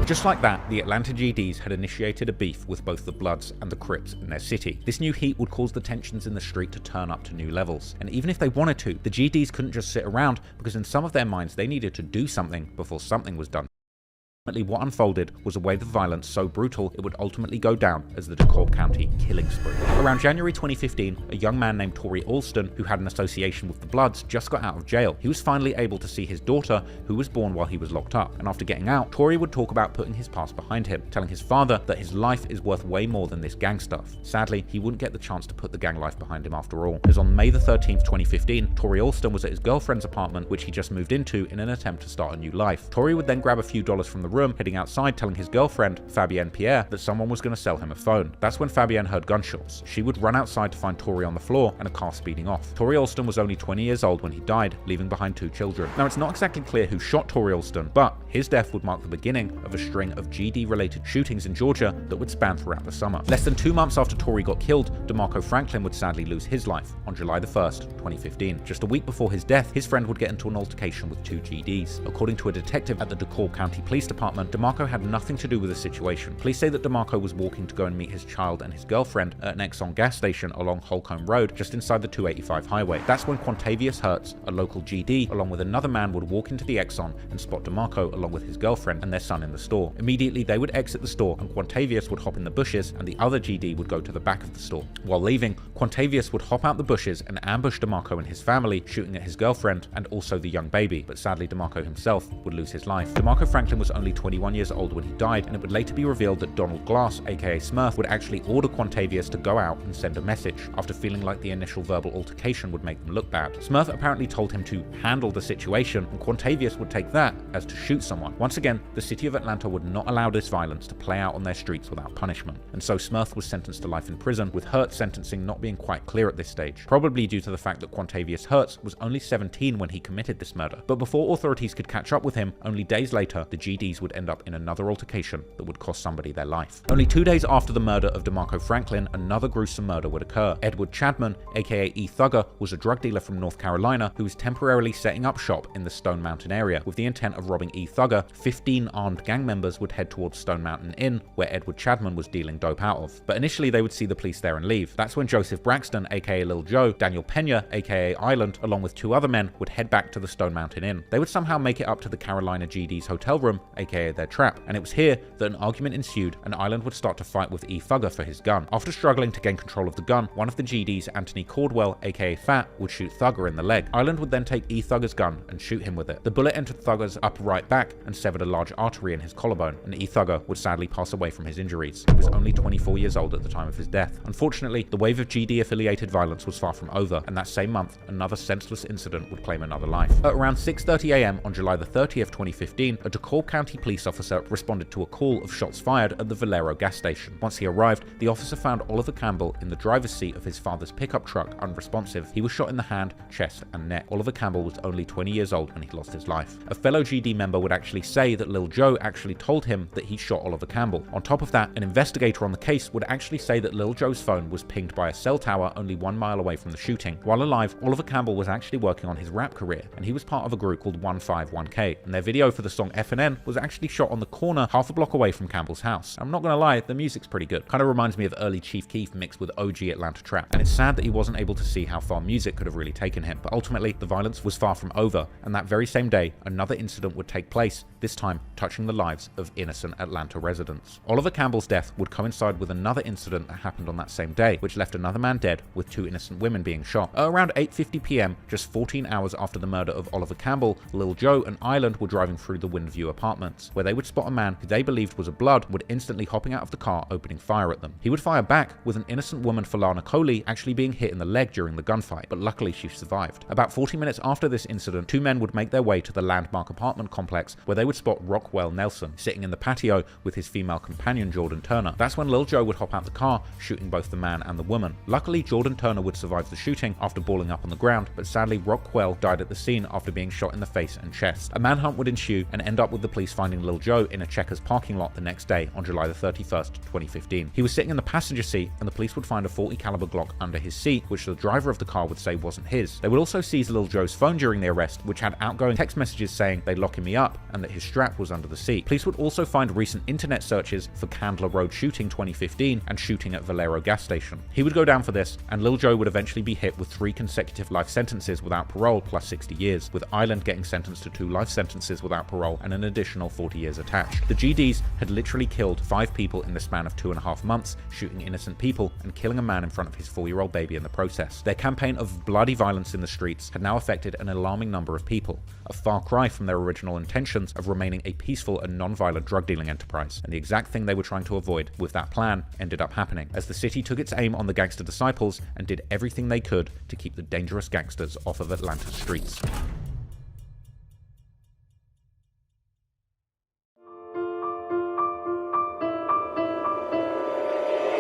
Just like that, the Atlanta GDs had initiated a beef with both the Bloods and the Crips in their city. This new heat would cause the tensions in the street to turn up to new levels. And even if they wanted to, the GDs couldn't just sit around, because in some of their minds they needed to do something before something was done. What unfolded was a wave of violence so brutal it would ultimately go down as the DeKalb County killing spree. Around January 2015, a young man named Torrey Alston, who had an association with the Bloods, just got out of jail. He was finally able to see his daughter, who was born while he was locked up, and after getting out, Torrey would talk about putting his past behind him, telling his father that his life is worth way more than this gang stuff. Sadly, he wouldn't get the chance to put the gang life behind him after all, as on May the 13th, 2015, Torrey Alston was at his girlfriend's apartment, which he just moved into in an attempt to start a new life. Torrey would then grab a few dollars from the room, heading outside, telling his girlfriend, Fabienne Pierre, that someone was going to sell him a phone. That's when Fabienne heard gunshots. She would run outside to find Torrey on the floor and a car speeding off. Torrey Alston was only 20 years old when he died, leaving behind 2 children. Now, it's not exactly clear who shot Torrey Alston, but his death would mark the beginning of a string of GD-related shootings in Georgia that would span throughout the summer. Less than 2 months after Torrey got killed, DeMarco Franklin would sadly lose his life on July the 1st, 2015. Just a week before his death, his friend would get into an altercation with 2 GDs. According to a detective at the DeKalb County Police Department, DeMarco had nothing to do with the situation. Police say that DeMarco was walking to go and meet his child and his girlfriend at an Exxon gas station along Holcomb Road, just inside the 285 highway. That's when Quantavious Hertz, a local GD, along with another man, would walk into the Exxon and spot DeMarco along with his girlfriend and their son in the store. Immediately, they would exit the store and Quantavious would hop in the bushes and the other GD would go to the back of the store. While leaving, Quantavious would hop out the bushes and ambush DeMarco and his family, shooting at his girlfriend and also the young baby, but sadly DeMarco himself would lose his life. DeMarco Franklin was only 21 years old when he died, and it would later be revealed that Donald Glass, aka Smurf, would actually order Quantavious to go out and send a message, after feeling like the initial verbal altercation would make them look bad. Smurf apparently told him to handle the situation, and Quantavious would take that as to shoot someone. Once again, the city of Atlanta would not allow this violence to play out on their streets without punishment, and so Smurf was sentenced to life in prison, with Hertz sentencing not being quite clear at this stage, probably due to the fact that Quantavious Hertz was only 17 when he committed this murder. But before authorities could catch up with him, only days later, the GDs would end up in another altercation that would cost somebody their life. Only 2 days after the murder of DeMarco Franklin, another gruesome murder would occur. Edward Chadman, aka E Thugger, was a drug dealer from North Carolina who was temporarily setting up shop in the Stone Mountain area. With the intent of robbing E Thugger, 15 armed gang members would head towards Stone Mountain Inn, where Edward Chadman was dealing dope out of. But initially they would see the police there and leave. That's when Joseph Braxton, aka Lil Joe, Daniel Pena, aka Island, along with 2 other men, would head back to the Stone Mountain Inn. They would somehow make it up to the Carolina GD's hotel room, aka their trap, and it was here that an argument ensued and Island would start to fight with E Thugger for his gun. After struggling to gain control of the gun, one of the GDs, Anthony Caldwell, aka Fat, would shoot Thugger in the leg. Island would then take E Thugger's gun and shoot him with it. The bullet entered Thugger's upper right back and severed a large artery in his collarbone, and E Thugger would sadly pass away from his injuries. He was only 24 years old at the time of his death. Unfortunately, the wave of GD-affiliated violence was far from over, and that same month, another senseless incident would claim another life. At around 6:30 AM on July the 30th, 2015, a DeKalb County police officer responded to a call of shots fired at the Valero gas station. Once he arrived, the officer found Oliver Campbell in the driver's seat of his father's pickup truck, unresponsive. He was shot in the hand, chest, and neck. Oliver Campbell was only 20 years old when he lost his life. A fellow GD member would actually say that Lil Joe actually told him that he shot Oliver Campbell. On top of that, an investigator on the case would actually say that Lil Joe's phone was pinged by a cell tower only 1 mile away from the shooting. While alive, Oliver Campbell was actually working on his rap career, and he was part of a group called 151K, and their video for the song FNN was actually shot on the corner half a block away from Campbell's house. I'm not gonna lie, the music's pretty good. Kind of reminds me of early Chief Keef mixed with OG Atlanta trap, and it's sad that he wasn't able to see how far music could have really taken him, but ultimately the violence was far from over, and that very same day, another incident would take place, this time touching the lives of innocent Atlanta residents. Oliver Campbell's death would coincide with another incident that happened on that same day, which left another man dead with 2 innocent women being shot. At around 8:50 PM, just 14 hours after the murder of Oliver Campbell, Lil Joe and Island were driving through the Windview apartments, where they would spot a man who they believed was a Blood, would instantly hopping out of the car opening fire at them. He would fire back, with an innocent woman, Falana Coley, actually being hit in the leg during the gunfight, but luckily she survived. About 40 minutes after this incident, 2 men would make their way to the Landmark apartment complex, where they would spot Rockwell Nelson sitting in the patio with his female companion Jordan Turner. That's when Lil Joe would hop out the car, shooting both the man and the woman. Luckily, Jordan Turner would survive the shooting after balling up on the ground, but sadly Rockwell died at the scene after being shot in the face and chest. A manhunt would ensue and end up with the police finding finding Lil Joe in a Checkers parking lot the next day on July the 31st, 2015. He was sitting in the passenger seat, and the police would find a .40 caliber Glock under his seat, which the driver of the car would say wasn't his. They would also seize Lil Joe's phone during the arrest, which had outgoing text messages saying they'd locking me up and that his strap was under the seat. Police would also find recent internet searches for Candler Road shooting 2015 and shooting at Valero gas station. He would go down for this, and Lil Joe would eventually be hit with 3 consecutive life sentences without parole plus 60 years, with Island getting sentenced to 2 life sentences without parole and an additional 40 years attached. The GDs had literally killed 5 people in the span of 2.5 months, shooting innocent people and killing a man in front of his 4-year-old baby in the process. Their campaign of bloody violence in the streets had now affected an alarming number of people, a far cry from their original intentions of remaining a peaceful and non-violent drug dealing enterprise. And the exact thing they were trying to avoid with that plan ended up happening, as the city took its aim on the gangster disciples and did everything they could to keep the dangerous gangsters off of Atlanta's streets.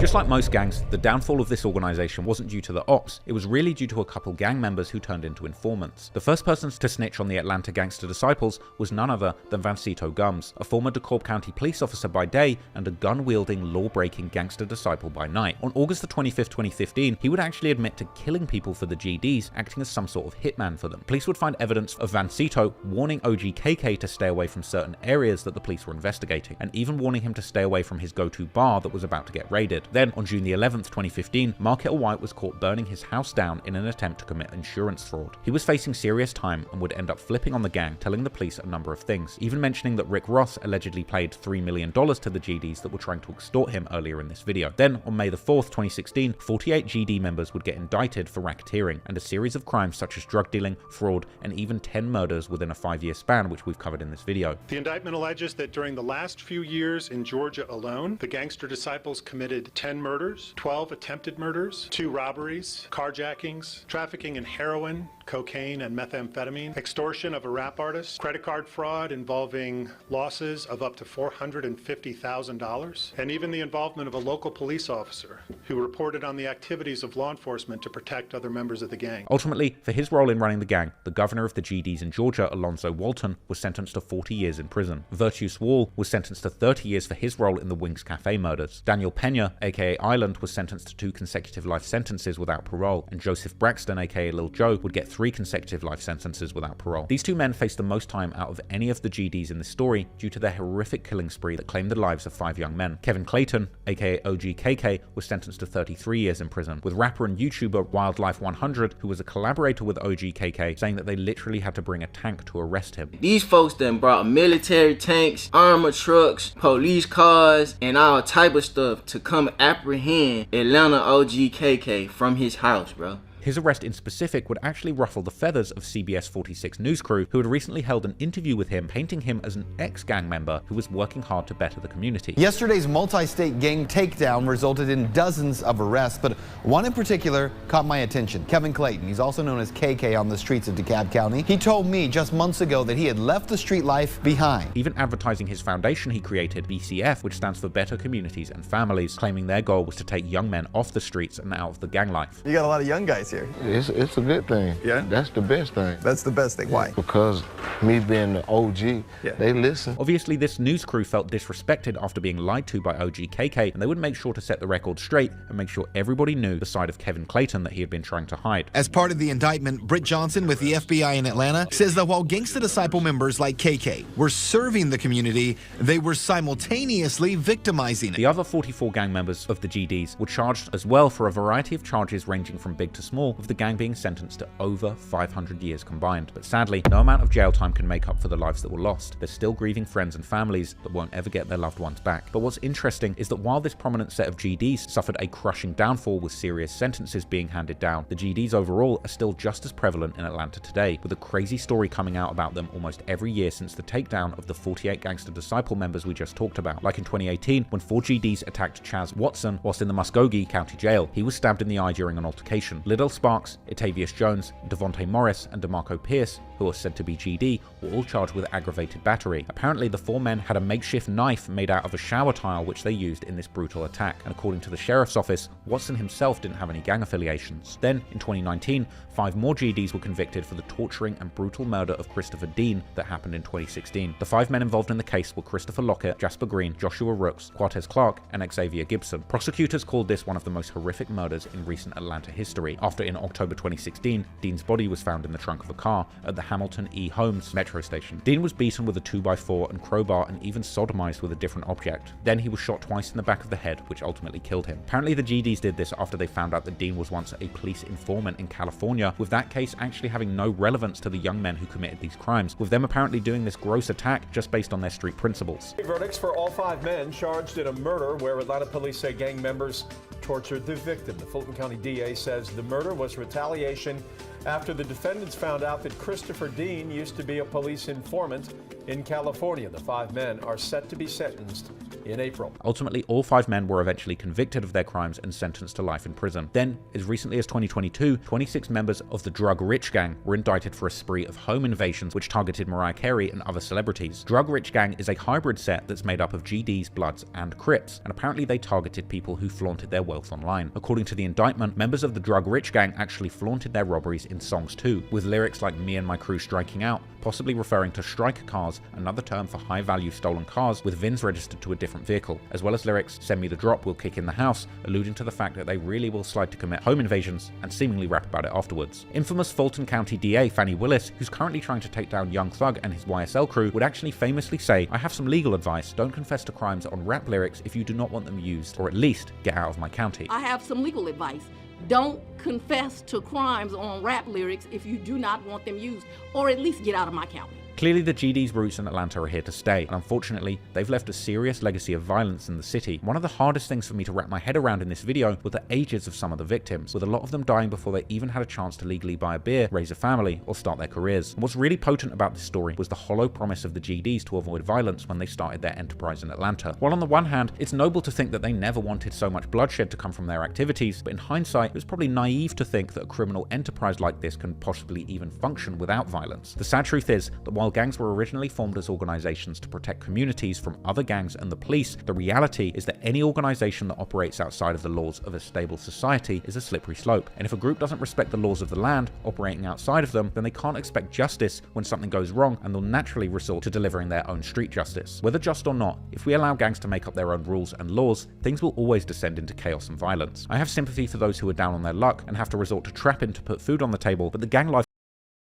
Just like most gangs, the downfall of this organization wasn't due to the ops, it was really due to a couple gang members who turned into informants. The first person to snitch on the Atlanta gangster disciples was none other than Vancito Gums, a former DeKalb County police officer by day and a gun-wielding, law-breaking gangster disciple by night. On August the 25th, 2015, he would actually admit to killing people for the GDs, acting as some sort of hitman for them. Police would find evidence of Vancito warning OGKK to stay away from certain areas that the police were investigating, and even warning him to stay away from his go-to bar that was about to get raided. Then, on June the 11th, 2015, Marquette White was caught burning his house down in an attempt to commit insurance fraud. He was facing serious time and would end up flipping on the gang, telling the police a number of things, even mentioning that Rick Ross allegedly paid $3 million to the GDs that were trying to extort him earlier in this video. Then, on May the 4th, 2016, 48 GD members would get indicted for racketeering and a series of crimes such as drug dealing, fraud, and even 10 murders within a 5-year span, which we've covered in this video. The indictment alleges that during the last few years in Georgia alone, the gangster disciples committed 10 murders, 12 attempted murders, 2 robberies, carjackings, trafficking in heroin, cocaine, and methamphetamine, extortion of a rap artist, credit card fraud involving losses of up to $450,000, and even the involvement of a local police officer who reported on the activities of law enforcement to protect other members of the gang. Ultimately, for his role in running the gang, the governor of the GDs in Georgia, Alonzo Walton, was sentenced to 40 years in prison. Virtues Wall was sentenced to 30 years for his role in the Wings Cafe murders. Daniel Pena, aka Island, was sentenced to 2 consecutive life sentences without parole, and Joseph Braxton, aka Lil Joe, would get 3 consecutive life sentences without parole. These 2 men faced the most time out of any of the GDs in this story due to their horrific killing spree that claimed the lives of 5 young men. Kevin Clayton, aka OGKK, was sentenced to 33 years in prison, with rapper and YouTuber Wildlife 100, who was a collaborator with OGKK, saying that they literally had to bring a tank to arrest him. These folks then brought military tanks, armored trucks, police cars, and all type of stuff to come apprehend Atlanta OGKK from his house, bro. His arrest in specific would actually ruffle the feathers of CBS 46 news crew, who had recently held an interview with him, painting him as an ex-gang member who was working hard to better the community. Yesterday's multi-state gang takedown resulted in dozens of arrests, but one in particular caught my attention. Kevin Clayton, he's also known as KK on the streets of DeKalb County. He told me just months ago that he had left the street life behind. Even advertising his foundation he created, BCF, which stands for Better Communities and Families, claiming their goal was to take young men off the streets and out of the gang life. You got a lot of young guys here. It's a good thing. Yeah? That's the best thing. That's the best thing. Why? Because me being the OG, they listen. Obviously, this news crew felt disrespected after being lied to by OGKK, and they would make sure to set the record straight and make sure everybody knew the side of Kevin Clayton that he had been trying to hide. As part of the indictment, Britt Johnson with the FBI in Atlanta says that while Gangsta Disciple members like KK were serving the community, they were simultaneously victimizing it. The other 44 gang members of the GDs were charged as well for a variety of charges ranging from big to small, with the gang being sentenced to over 500 years combined. But sadly, no amount of jail time can make up for the lives that were lost. They're still grieving friends and families that won't ever get their loved ones back. But what's interesting is that while this prominent set of GDs suffered a crushing downfall with serious sentences being handed down, the GDs overall are still just as prevalent in Atlanta today, with a crazy story coming out about them almost every year since the takedown of the 48 Gangster Disciple members we just talked about. Like in 2018, when 4 GDs attacked Chaz Watson whilst in the Muskogee County Jail. He was stabbed in the eye during an altercation. Liddell Sparks, Itavius Jones, Devontae Morris, and DeMarco Pierce who are said to be GD, were all charged with aggravated battery. Apparently, the 4 men had a makeshift knife made out of a shower tile which they used in this brutal attack, and according to the sheriff's office, Watson himself didn't have any gang affiliations. Then, in 2019, 5 more GDs were convicted for the torturing and brutal murder of Christopher Dean that happened in 2016. The 5 men involved in the case were Christopher Lockett, Jasper Green, Joshua Rooks, Quartez Clark, and Xavier Gibson. Prosecutors called this one of the most horrific murders in recent Atlanta history, after in October 2016, Dean's body was found in the trunk of a car at the Hamilton E. Holmes metro station. Dean was beaten with a 2x4 and crowbar and even sodomized with a different object. Then he was shot twice in the back of the head, which ultimately killed him. Apparently the GDs did this after they found out that Dean was once a police informant in California, with that case actually having no relevance to the young men who committed these crimes, with them apparently doing this gross attack just based on their street principles. Verdicts for all 5 men charged in a murder where Atlanta police say gang members tortured the victim. The Fulton County DA says the murder was retaliation after the defendants found out that Christopher Dean used to be a police informant in California. The 5 men are set to be sentenced in April. Ultimately, all 5 men were eventually convicted of their crimes and sentenced to life in prison. Then, as recently as 2022, 26 members of the Drug Rich Gang were indicted for a spree of home invasions which targeted Mariah Carey and other celebrities. Drug Rich Gang is a hybrid set that's made up of GDs, Bloods, and Crips, and apparently they targeted people who flaunted their wealth online. According to the indictment, members of the Drug Rich Gang actually flaunted their robberies in songs too, with lyrics like "Me and my crew striking out," possibly referring to striker cars, another term for high-value stolen cars with VINs registered to a different vehicle, as well as lyrics "Send me the drop, we'll kick in the house," alluding to the fact that they really will slide to commit home invasions and seemingly rap about it afterwards. Infamous Fulton County DA Fannie Willis, who's currently trying to take down Young Thug and his YSL crew, would actually famously say, "I have some legal advice. Don't confess to crimes on rap lyrics if you do not want them used, or at least get out of my county." I have some legal advice. Don't confess to crimes on rap lyrics if you do not want them used, or at least get out of my county. Clearly the GD's roots in Atlanta are here to stay, and unfortunately, they've left a serious legacy of violence in the city. One of the hardest things for me to wrap my head around in this video were the ages of some of the victims, with a lot of them dying before they even had a chance to legally buy a beer, raise a family, or start their careers. And what's really potent about this story was the hollow promise of the GDs to avoid violence when they started their enterprise in Atlanta. While on the one hand, it's noble to think that they never wanted so much bloodshed to come from their activities, but in hindsight, it was probably naive to think that a criminal enterprise like this can possibly even function without violence. The sad truth is that while gangs were originally formed as organizations to protect communities from other gangs and the police, the reality is that any organization that operates outside of the laws of a stable society is a slippery slope. And if a group doesn't respect the laws of the land operating outside of them, then they can't expect justice when something goes wrong, and they'll naturally resort to delivering their own street justice. Whether just or not, if we allow gangs to make up their own rules and laws, things will always descend into chaos and violence. I have sympathy for those who are down on their luck and have to resort to trapping to put food on the table, but the gang life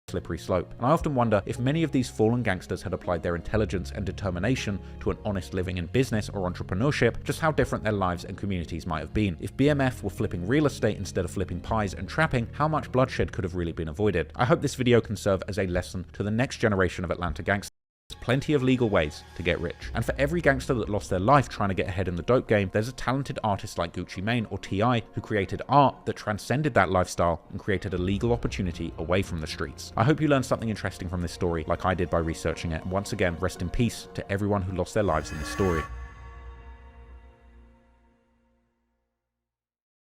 slippery slope. And I often wonder if many of these fallen gangsters had applied their intelligence and determination to an honest living in business or entrepreneurship, just how different their lives and communities might have been. If BMF were flipping real estate instead of flipping pies and trapping, how much bloodshed could have really been avoided? I hope this video can serve as a lesson to the next generation of Atlanta gangsters. There's plenty of legal ways to get rich. And for every gangster that lost their life trying to get ahead in the dope game, there's a talented artist like Gucci Mane or T.I. who created art that transcended that lifestyle and created a legal opportunity away from the streets. I hope you learned something interesting from this story like I did by researching it. Once again, rest in peace to everyone who lost their lives in this story.